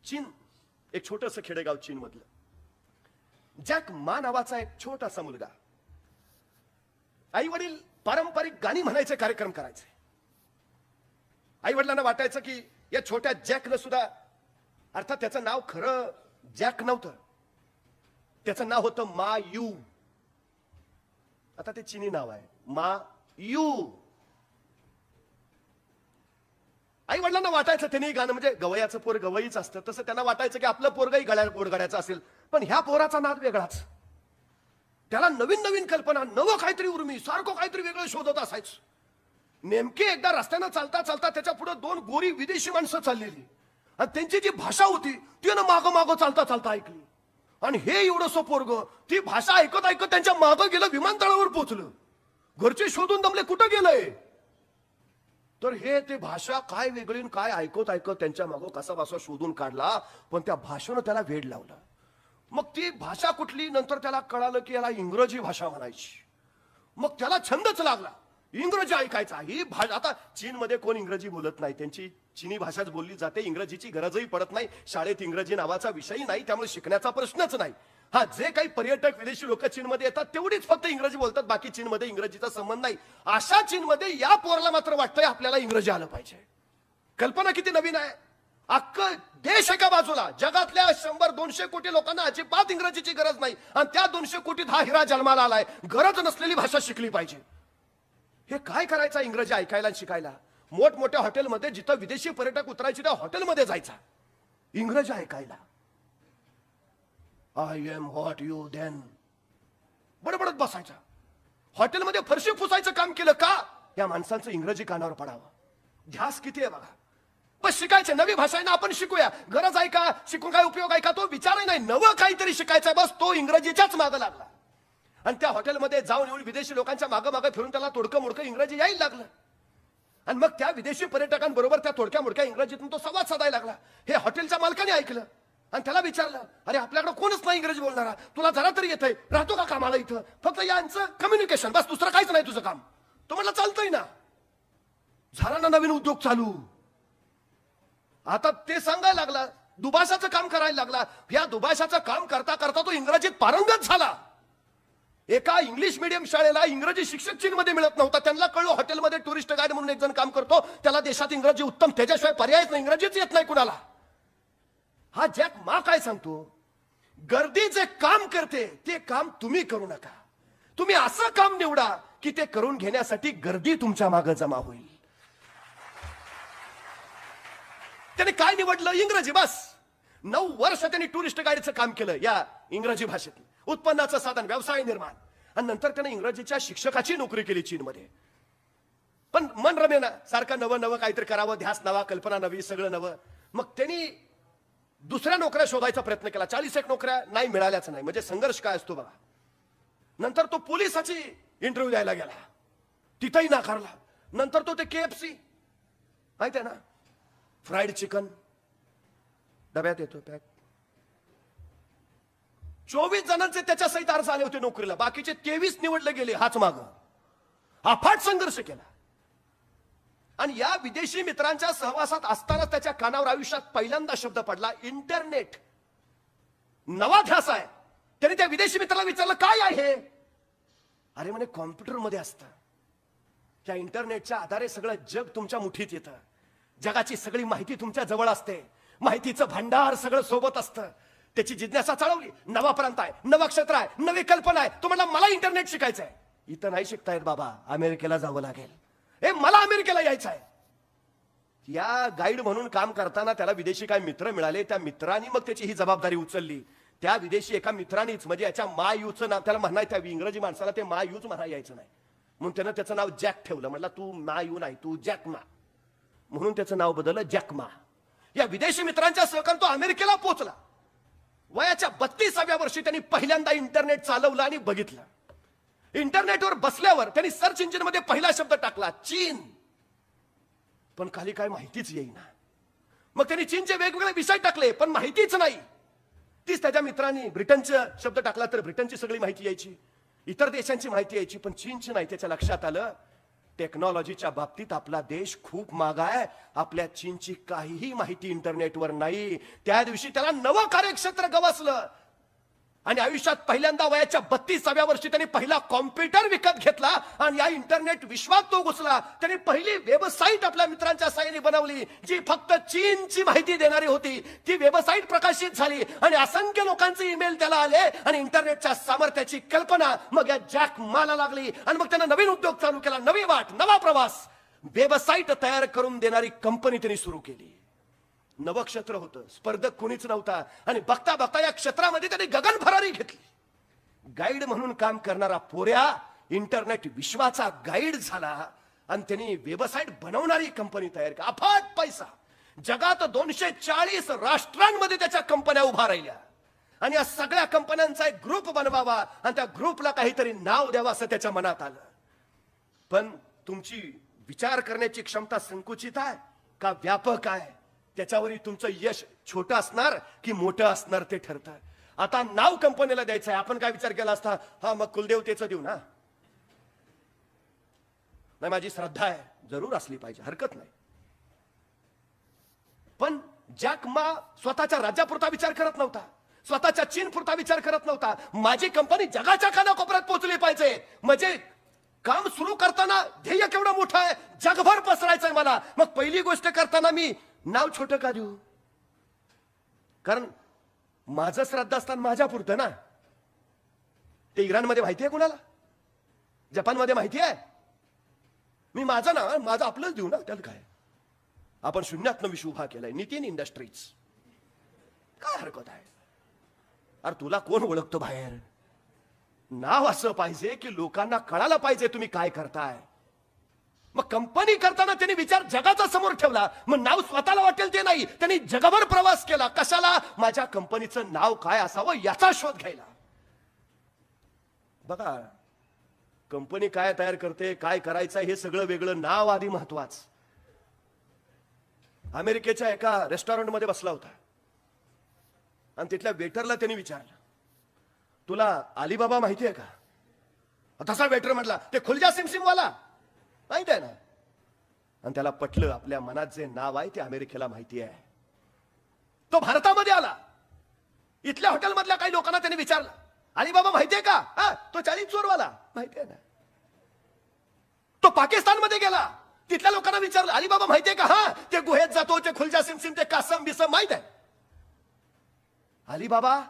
चीन, एक छोटंसं खेडेगाव चीन मधलं. जॅक मा नावाचा एक छोटासा मुलगा, आई वडील पारंपरिक गाणी म्हणायचे कार्यक्रम करायचे. आई वडिलांना वाटायचं की या छोट्या जॅकनं सुद्धा, अर्थात त्याचं नाव खरं जॅक नव्हतं, त्याचं नाव होतं मा यू. आता ते चिनी नाव आहे, मा यू. आई वडिलांना वाटायचं त्यांनी गाणं, म्हणजे गवयाचं पोर गवईच असतं, तसं त्यांना वाटायचं की आपलं पोरगही गोडगाड्याचं असेल. पण ह्या पोराचा नाद वेगळाच. त्याला नवीन नवीन कल्पना, नवं काहीतरी उर्मी, सारखं काहीतरी वेगळं शोधत असायचं. नेमके एकदा रस्त्यानं चालता चालता त्याच्या पुढे दोन गोरी विदेशी माणसं चाललेली, आणि त्यांची जी भाषा होती ती ना मागं मागं चालता चालता ऐकली. आणि हे एवढंसं पोरग ती भाषा ऐकत ऐकत त्यांच्या मागं गेलं, विमानतळावर पोहोचलं. घरचे शोधून दमले, कुठं गेलंय? तर हे ते भाषा काय वेगळी काय ऐकत ऐकत त्यांच्या मागं कसा बसा शोधून काढला. पण त्या भाषेनं त्याला वेड लावलं. मग ती भाषा कुठली, नंतर त्याला कळालं की याला इंग्रजी भाषा म्हणायची. मग त्याला छंदच लागला इंग्रजी ऐकायचा. ही भाषा, आता चीनमध्ये कोण इंग्रजी बोलत नाही, त्यांची चीनी भाषाच बोलली जाते. इंग्रजीची गरजही पडत नाही, शाळेत इंग्रजी नावाचा विषयही नाही, त्यामुळे शिकण्याचा प्रश्नच नाही. हा, जे काही पर्यटक विदेशी लोक चीनमध्ये येतात तेवढीच फक्त इंग्रजी बोलतात, बाकी चीनमध्ये इंग्रजीचा संबंध नाही. अशा चीनमध्ये या पोराला मात्र वाटतंय आपल्याला इंग्रजी आलं पाहिजे. कल्पना किती नवीन आहे. अख्खं देश एका बाजूला, जगातल्या 100-200 कोटी लोकांना अजिबात इंग्रजीची गरज नाही, आणि त्या 200 कोटीत हा हिरा जन्माला आलाय. गरज नसलेली भाषा शिकली पाहिजे. हे काय करायचं इंग्रजी ऐकायला शिकायला? मोठमोठ्या हॉटेलमध्ये जिथं विदेशी पर्यटक उतरायचे त्या हॉटेलमध्ये जायचा इंग्रजी ऐकायला. I am what you then बडबडत बसायचा. हॉटेलमध्ये फरशी पुसायचं काम केलं का? या माणसांचं इंग्रजी कानावर पडावं. ध्यास किती आहे बघा. पण शिकायचे, नवी भाषा आहे ना, आपण शिकूया. गरज आहे का? शिकून काय उपयोग आहे का? तो विचारही नाही. नवं काहीतरी शिकायचंय, बस तो इंग्रजीच्याच मागं लागला. आणि त्या हॉटेलमध्ये जाऊन येऊन विदेशी लोकांच्या मागं मागं फिरून त्याला तोडकं मोडकं इंग्रजी यायला लागलं. आणि मग त्या विदेशी पर्यटकांबरोबर त्या तोडक्या मोडक्या इंग्रजीतून तो संवाद साधायला लागला. हे हॉटेलच्या मालकाने ऐकलं आणि त्याला विचारलं, अरे आपल्याकडे कोणच नाही इंग्रजी बोलणारा, तुला जरा तरी येतंय, राहतो का कामाला इथं? फक्त यांचं कम्युनिकेशन, बस दुसरं काहीच नाही तुझं काम. तो म्हटलं चालतंय ना. झाला ना नवीन उद्योग चालू. आता ते सांगायला लागला, दुभाषाचं काम करायला लागला. या दुभाषाचं काम करता करता तो इंग्रजीत पारंगत झाला. एका इंग्लिश मीडियम शाळेला इंग्रजी शिक्षक चीनमध्ये मिळत नव्हता. त्यांना कळलं हॉटेलमध्ये टुरिस्ट गाईड म्हणून एक जण काम करतो, त्याला देशात इंग्रजी उत्तम, त्याच्याशिवाय पर्यायच नाही, इंग्रजीच येत नाही कुणाला. हा जॅक मा काय सांगतो? गर्दी जे काम करते ते काम तुम्ही करू नका. तुम्ही असं काम निवडा की ते करून घेण्यासाठी गर्दी तुमच्या मागे जमा होईल. त्याने काय निवडलं? इंग्रजी. बस 9 वर्ष त्यांनी टुरिस्ट गाईडचं काम केलं या इंग्रजी भाषेत. उत्पन्नाचं साधन, व्यवसाय निर्माण. आणि नंतर त्याने इंग्रजीच्या शिक्षकाची नोकरी केली चीनमध्ये. पण मन रमेना, सारखं नवं नवं काहीतरी करावं, ध्यास नवा, कल्पना नवी, सगळं नवं. मग त्यांनी दुसऱ्या नोकऱ्या शोधायचा प्रयत्न केला. 41 नोकऱ्या नाही, मिळाल्याच नाही. म्हणजे संघर्ष काय असतो बघा. नंतर तो पोलिसाची इंटरव्ह्यू द्यायला गेला, तिथंही नाकारला. नंतर तो ते KFC माहिती आहे ना, फ्राईड चिकन डब्यात येतो पॅक. 24 जणांचे त्याच्या सहित अर्ज आले होते नोकरीला, बाकीचे 23 निवडले गेले. हाच माग अफाट संघर्ष केला. आणि या विदेशी मित्रांच्या सहवासात असताना त्याच्या कानावर आयुष्यात पहिल्यांदा शब्द पडला इंटरनेट. नवा ध्यास आहे. त्याने त्या विदेशी मित्राला विचारलं, काय आहे? अरे म्हणे, कॉम्प्युटरमध्ये असतं. त्या इंटरनेटच्या आधारे सगळं जग तुमच्या मुठीत येतं. जगाची सगळी माहिती तुमच्या जवळ असते. माहितीचं भांडार सगळं सोबत असतं. त्याची जिज्ञासा चालवली. नवा प्रांत आहे, नवा क्षेत्र आहे, नवी कल्पना आहे. तो म्हणला, मला इंटरनेट शिकायचंय. इथं नाही शिकता येत बाबा, अमेरिकेला जावं लागेल. हे मला अमेरिकेला यायचं आहे. या गाईड म्हणून काम करताना त्याला विदेशी काय मित्र मिळाले. त्या मित्रांनी मग त्याची ही जबाबदारी उचलली. त्या विदेशी एका मित्रांनीच, म्हणजे याच्या मा यूचं नाव त्याला म्हणा, त्या इंग्रजी माणसाला ते मा यूच म्हणा यायचं नाही, म्हणून त्यानं त्याचं नाव जॅक ठेवलं. म्हणला, तू मा यू नाही, तू जॅक मा, म्हणून त्याचं नाव बदललं जॅक मा. या विदेशी मित्रांच्या सहकार्याने तो अमेरिकेला पोहोचला. वयाच्या 32व्या वर्षी त्यांनी पहिल्यांदा इंटरनेट चालवलं आणि बघितलं. इंटरनेटवर बसल्यावर त्यांनी सर्च इंजिन मध्ये पहिला शब्द टाकला, चीन. पण खाली काय माहितीच येईना. मग त्यांनी चीनचे वेगवेगळे विषय टाकले, पण माहितीच नाही. तीच त्याच्या मित्रांनी ब्रिटनचा शब्द टाकला तर ब्रिटनची सगळी माहिती यायची, इतर देशांची माहिती यायची, पण चीनची नाही. त्याच्या लक्षात आलं, टेक्नॉलॉजीच्या बाबतीत आपला देश खूप माग आहे. आपल्या चीनची काहीही माहिती इंटरनेटवर नाही. त्या दिवशी त्याला नवं कार्यक्षेत्र गवसलं आणि आयुष्यात पहिल्यांदा वयाच्या 32व्या वर्षी त्यांनी पहिला कॉम्प्युटर विकत घेतला आणि या इंटरनेट विश्वात तो घुसला. त्यांनी पहिली वेबसाईट आपल्या मित्रांच्या साहाय्याने बनवली जी फक्त चीनची माहिती देणारी होती. ती वेबसाईट प्रकाशित झाली आणि असंख्य लोकांचे ईमेल त्याला आले आणि इंटरनेटच्या सामर्थ्याची कल्पना मग या जॅक माला लागली आणि मग त्यानं नवीन उद्योग चालू केला. नवी वाट, नवा प्रवास. वेबसाईट तयार करून देणारी कंपनी त्यांनी सुरू केली. नवं क्षेत्र होतं, स्पर्धक कोणीच नव्हता आणि बघता बघता या क्षेत्रामध्ये त्यांनी गगन भरारी घेतली. गाईड म्हणून काम करणारा पोऱ्या इंटरनेट विश्वाचा गाईड झाला आणि त्यांनी वेबसाईट बनवणारी कंपनी तयार केली. अफाट पैसा. जगात 240 राष्ट्रांमध्ये त्याच्या कंपन्या उभा राहिल्या आणि या सगळ्या कंपन्यांचा एक ग्रुप बनवावा आणि त्या ग्रुपला काहीतरी नाव द्यावं असं त्याच्या मनात आलं. पण तुमची विचार करण्याची क्षमता संकुचित आहे का व्यापक आहे त्याच्यावरही तुमचं यश छोटं असणार की मोठं असणार ते ठरतं. आता नाव कंपनीला द्यायचं आहे. आपण काय विचार केला असता, हा मग कुलदेवतेचं देऊ ना. नाही, माझी श्रद्धा आहे, जरूर असली पाहिजे, हरकत नाही. पण जॅक मा स्वतःच्या राज्यापुरता विचार करत नव्हता, स्वतःच्या चीन पुरता विचार करत नव्हता. माझी कंपनी जगाच्या कानाकोपऱ्यात पोहोचली पाहिजे. म्हणजे काम सुरू करताना ध्येय केवढं मोठं आहे, जगभर पसरायचंय मला. मग पहिली गोष्ट करताना मी नाव छोटं का देऊ? कारण माझं श्रद्धास्थान माझ्या पुरतं ना. ते इराणमध्ये माहिती आहे कुणाला? जपानमध्ये माहिती आहे? मी माझं ना, माझं आपलंच देऊ ना, त्यात काय. आपण शून्यातनं विश्व उभा केलाय. नितीन इंडस्ट्रीज, काय हरकत आहे? अरे तुला कोण ओळखतो बाहेर? नाव असं पाहिजे की लोकांना कळायला पाहिजे तुम्ही काय करताय. मग कंपनी करताना त्यांनी विचार जगाचा समोर ठेवला. मग नाव स्वतःला वाटेल ते नाही, त्यांनी जगभर प्रवास केला. कशाला? माझ्या कंपनीचं नाव काय असावं याचा शोध घ्यायला. बघा, कंपनी काय तयार करते, काय करायचं हे सगळं वेगळं, नाव आधी महत्वाचं. अमेरिकेच्या एका रेस्टॉरंटमध्ये बसला होता आणि तिथल्या वेटरला त्यांनी विचारलं, तुला अलिबाबा माहिती आहे का? तसा वेटर म्हटला, ते खुलजा सिमसिमवाला माहिती आहे ना. आणि त्याला पटलं, आपल्या मनात जे नाव आहे ते अमेरिकेला माहिती आहे. तो भारतामध्ये आला. इथल्या हॉटेलमधल्या काही लोकांना त्याने विचारलं, अलिबाबा माहितीये का? हा, तो 40 चोरवाला माहिती आहे ना. तो पाकिस्तानमध्ये गेला. तिथल्या लोकांना विचारलं, अलिबाबा माहितीये का? हा, ते गुहेत जातो, ते खुलजा सिमसिम, ते कासम बिसम माहित आहे. अलिबाबा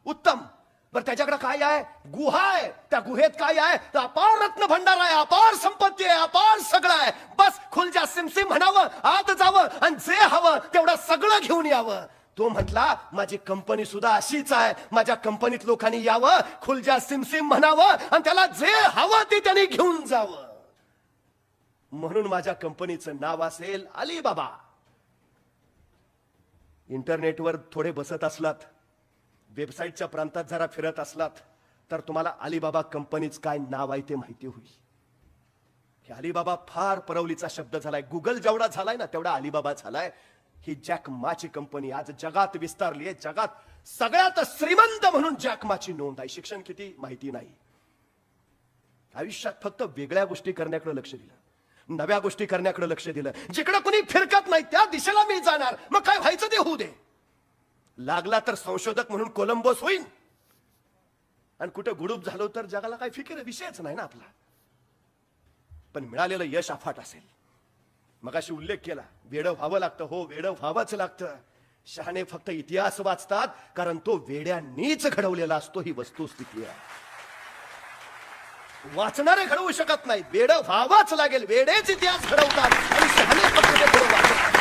उत्तम. बरं त्याच्याकडे काय आहे? गुहा आहे. त्या गुहेत काय आहे? तर अपार रत्न भंडार आहे, अपार संपत्ती आहे, अपार सगळं आहे. बस खुलजा सिमसिम म्हणावं, आत जावं आणि जे हवं तेवढं सगळं घेऊन यावं. तो म्हटला, माझी कंपनी सुद्धा अशीच आहे. माझ्या कंपनीत लोकांनी यावं, खुलजा सिमसिम म्हणावं आणि त्याला जे हवं ते त्यांनी घेऊन जावं. म्हणून माझ्या कंपनीचं नाव असेल अलिबाबा. इंटरनेटवर थोडे बसत असलात, वेबसाईटच्या प्रांतात जरा फिरत असलात तर तुम्हाला अलिबाबा कंपनीच काय नाव आहे ते माहिती होईल. हे अलिबाबा फार परवलीचा शब्द झालाय. गुगल जेवढा झालाय ना तेवढा अलिबाबा झालाय. ही जॅक माची कंपनी आज जगात विस्तारली आहे. जगात सगळ्यात श्रीमंत म्हणून जॅक माची नोंद आहे. शिक्षण किती माहिती नाही. आयुष्यात फक्त वेगळ्या गोष्टी करण्याकडे लक्ष दिलं, नव्या गोष्टी करण्याकडे लक्ष दिलं. जिकडे कोणी फिरकत नाही त्या दिशेला मी जाणार. मग काय व्हायचं ते होऊ दे. लागला तर संशोधक म्हणून कोलंबस होईल आणि कुठे गुडूप झालो तर जगाला काय फिकीर विषयच नाही ना आपला. पण मिळालेलं यश अफाट असेल. मगाशी उल्लेख केला, वेडं व्हावं लागतं. हो, वेडं व्हावंच लागतं. शहाणे फक्त इतिहास वाचतात कारण तो वेड्यांनीच घडवलेला असतो. ही वस्तुस्थिती आहे. वाचणारे घडवू शकत नाही, वेडं व्हावंच लागेल. वेडेच इतिहास घडवतात आणि शहाणे फक्त ते पुढे वाचतात.